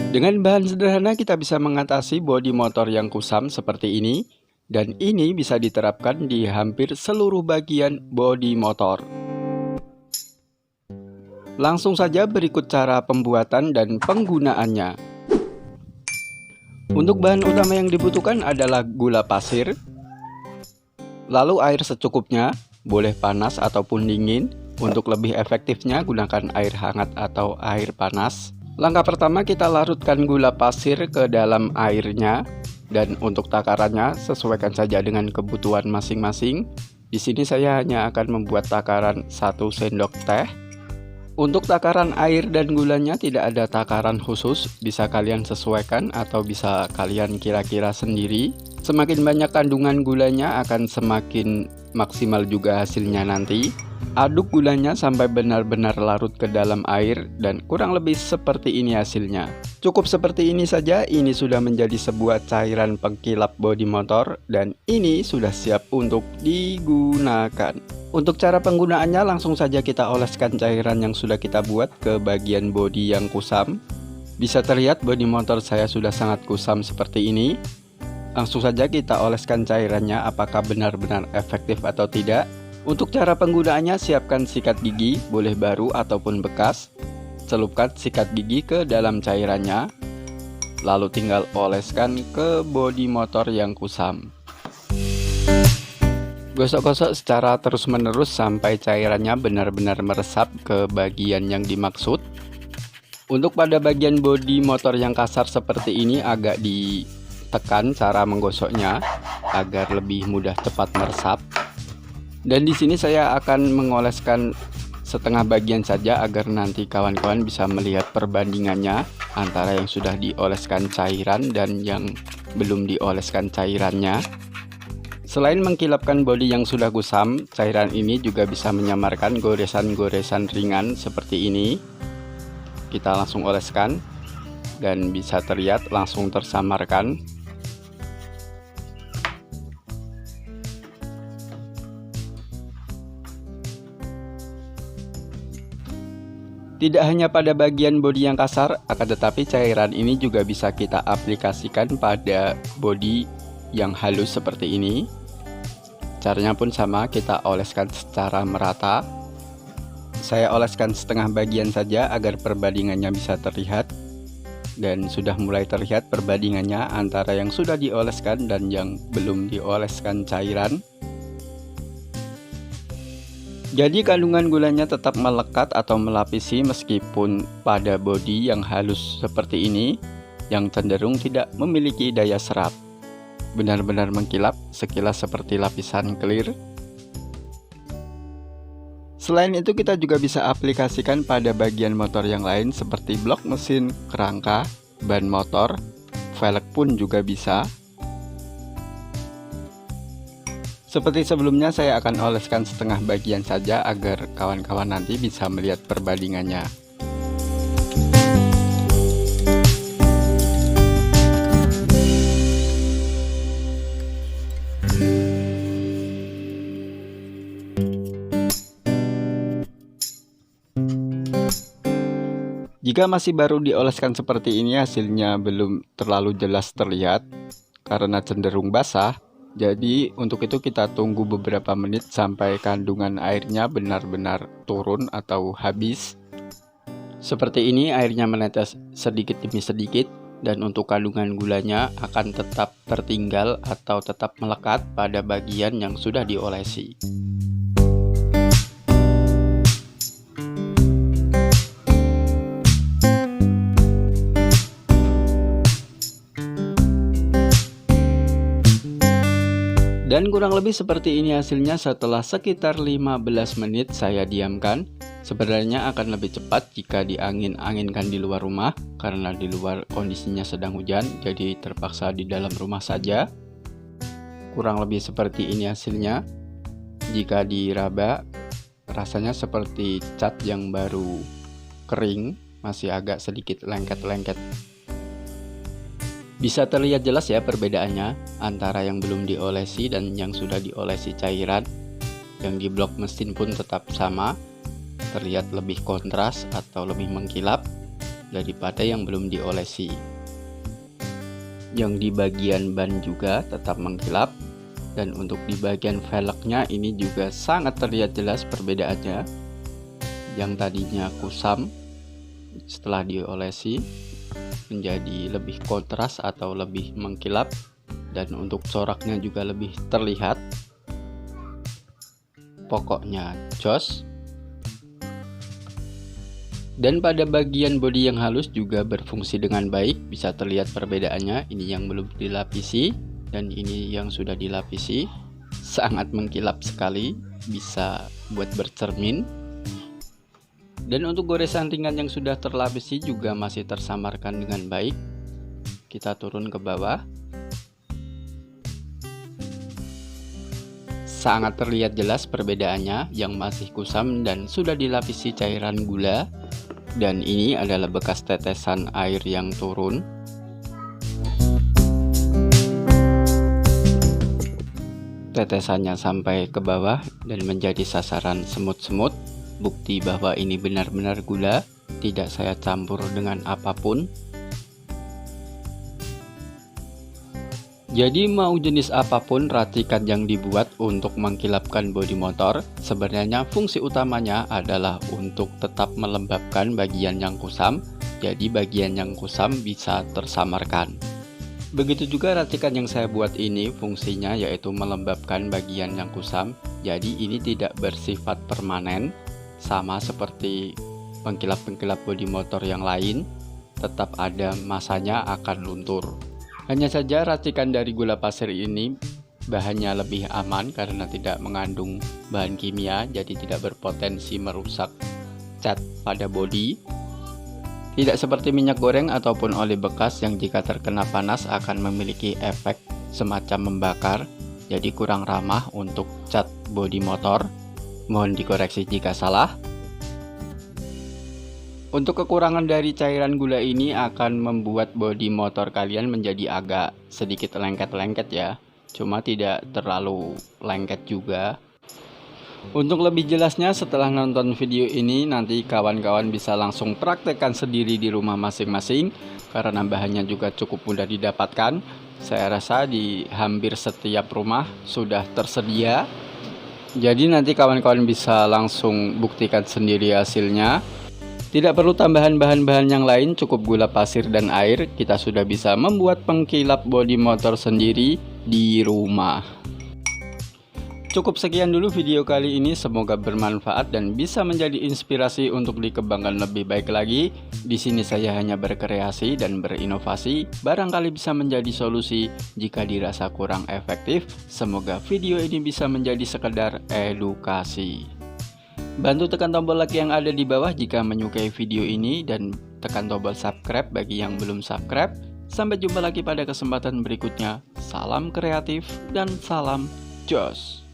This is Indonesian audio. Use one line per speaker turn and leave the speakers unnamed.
Dengan bahan sederhana kita bisa mengatasi bodi motor yang kusam seperti ini, dan ini bisa diterapkan di hampir seluruh bagian bodi motor. Langsung saja berikut cara pembuatan dan penggunaannya. Untuk bahan utama yang dibutuhkan adalah gula pasir, lalu air secukupnya, boleh panas ataupun dingin. Untuk lebih efektifnya gunakan air hangat atau air panas. Langkah pertama kita larutkan gula pasir ke dalam airnya, dan untuk takarannya sesuaikan saja dengan kebutuhan masing-masing. Di sini saya hanya akan membuat takaran 1 sendok teh. Untuk takaran air dan gulanya tidak ada takaran khusus, bisa kalian sesuaikan atau bisa kalian kira-kira sendiri. Semakin banyak kandungan gulanya akan semakin maksimal juga hasilnya nanti. Aduk gulanya sampai benar-benar larut ke dalam air dan kurang lebih seperti ini hasilnya. Cukup seperti ini saja, ini sudah menjadi sebuah cairan pengkilap bodi motor dan ini sudah siap untuk digunakan. Untuk cara penggunaannya langsung saja kita oleskan cairan yang sudah kita buat ke bagian bodi yang kusam. Bisa terlihat bodi motor saya sudah sangat kusam seperti ini. Langsung saja kita oleskan cairannya apakah benar-benar efektif atau tidak. Untuk cara penggunaannya siapkan sikat gigi, boleh baru ataupun bekas. Celupkan sikat gigi ke dalam cairannya, lalu tinggal oleskan ke bodi motor yang kusam. Gosok-gosok secara terus-menerus sampai cairannya benar-benar meresap ke bagian yang dimaksud. Untuk pada bagian bodi motor yang kasar seperti ini agak ditekan cara menggosoknya agar lebih mudah cepat meresap. Dan di sini saya akan mengoleskan setengah bagian saja agar nanti kawan-kawan bisa melihat perbandingannya antara yang sudah dioleskan cairan dan yang belum dioleskan cairannya. Selain mengkilapkan bodi yang sudah kusam, cairan ini juga bisa menyamarkan goresan-goresan ringan seperti ini. Kita langsung oleskan dan bisa terlihat langsung tersamarkan. Tidak hanya pada bagian bodi yang kasar, akan tetapi cairan ini juga bisa kita aplikasikan pada bodi yang halus seperti ini. Caranya pun sama, kita oleskan secara merata. Saya oleskan setengah bagian saja agar perbandingannya bisa terlihat. Dan sudah mulai terlihat perbandingannya antara yang sudah dioleskan dan yang belum dioleskan cairan. Jadi kandungan gulanya tetap melekat atau melapisi meskipun pada bodi yang halus seperti ini yang cenderung tidak memiliki daya serap. Benar-benar mengkilap sekilas seperti lapisan clear. Selain itu kita juga bisa aplikasikan pada bagian motor yang lain seperti blok mesin, kerangka, ban motor, velg pun juga bisa. Seperti sebelumnya saya akan oleskan setengah bagian saja agar kawan-kawan nanti bisa melihat perbandingannya. Jika masih baru dioleskan seperti ini hasilnya belum terlalu jelas terlihat karena cenderung basah. Jadi untuk itu kita tunggu beberapa menit sampai kandungan airnya benar-benar turun atau habis. Seperti ini airnya menetes sedikit demi sedikit dan untuk kandungan gulanya akan tetap tertinggal atau tetap melekat pada bagian yang sudah diolesi. Dan kurang lebih seperti ini hasilnya setelah sekitar 15 menit saya diamkan. Sebenarnya akan lebih cepat jika diangin-anginkan di luar rumah karena di luar kondisinya sedang hujan, jadi terpaksa di dalam rumah saja. Kurang lebih seperti ini hasilnya. Jika diraba rasanya seperti cat yang baru kering, masih agak sedikit lengket-lengket. Bisa terlihat jelas ya perbedaannya antara yang belum diolesi dan yang sudah diolesi cairan. Yang di blok mesin pun tetap sama, terlihat lebih kontras atau lebih mengkilap. daripada yang belum diolesi. Yang di bagian ban juga tetap mengkilap, dan untuk di bagian velgnya ini juga sangat terlihat jelas perbedaannya. Yang tadinya kusam setelah diolesi menjadi lebih kontras atau lebih mengkilap, dan untuk coraknya juga lebih terlihat. Pokoknya jos. Dan pada bagian bodi yang halus juga berfungsi dengan baik, bisa terlihat perbedaannya. Ini yang belum dilapisi dan ini yang sudah dilapisi. Sangat mengkilap sekali, bisa buat bercermin. Dan untuk goresan ringan yang sudah terlapisi juga masih tersamarkan dengan baik. Kita turun ke bawah. Sangat terlihat jelas perbedaannya, yang masih kusam dan sudah dilapisi cairan gula. Dan ini adalah bekas tetesan air yang turun. Tetesannya sampai ke bawah dan menjadi sasaran semut-semut. Bukti bahwa ini benar-benar gula, tidak saya campur dengan apapun. Jadi mau jenis apapun racikan yang dibuat untuk mengkilapkan bodi motor, sebenarnya fungsi utamanya adalah untuk tetap melembabkan bagian yang kusam, jadi bagian yang kusam bisa tersamarkan. Begitu juga racikan yang saya buat ini fungsinya yaitu melembabkan bagian yang kusam, jadi ini tidak bersifat permanen, sama seperti pengkilap-pengkilap bodi motor yang lain, tetap ada masanya akan luntur. Hanya saja racikan dari gula pasir ini bahannya lebih aman karena tidak mengandung bahan kimia, jadi tidak berpotensi merusak cat pada bodi. Tidak seperti minyak goreng ataupun oli bekas yang jika terkena panas akan memiliki efek semacam membakar, jadi kurang ramah untuk cat bodi motor. Mohon dikoreksi jika salah. Untuk kekurangan dari cairan gula ini akan membuat bodi motor kalian menjadi agak sedikit lengket-lengket ya. Cuma tidak terlalu lengket juga. Untuk lebih jelasnya setelah nonton video ini nanti kawan-kawan bisa langsung praktekkan sendiri di rumah masing-masing. Karena bahannya juga cukup mudah didapatkan. Saya rasa di hampir setiap rumah sudah tersedia. Jadi nanti kawan-kawan bisa langsung buktikan sendiri hasilnya. Tidak perlu tambahan bahan-bahan yang lain, cukup gula pasir dan air. Kita sudah bisa membuat pengkilap bodi motor sendiri di rumah. Cukup sekian dulu video kali ini, semoga bermanfaat dan bisa menjadi inspirasi untuk dikembangkan lebih baik lagi. Di sini saya hanya berkreasi dan berinovasi, barangkali bisa menjadi solusi jika dirasa kurang efektif. Semoga video ini bisa menjadi sekedar edukasi. Bantu tekan tombol like yang ada di bawah jika menyukai video ini dan tekan tombol subscribe bagi yang belum subscribe. Sampai jumpa lagi pada kesempatan berikutnya. Salam kreatif dan salam jos.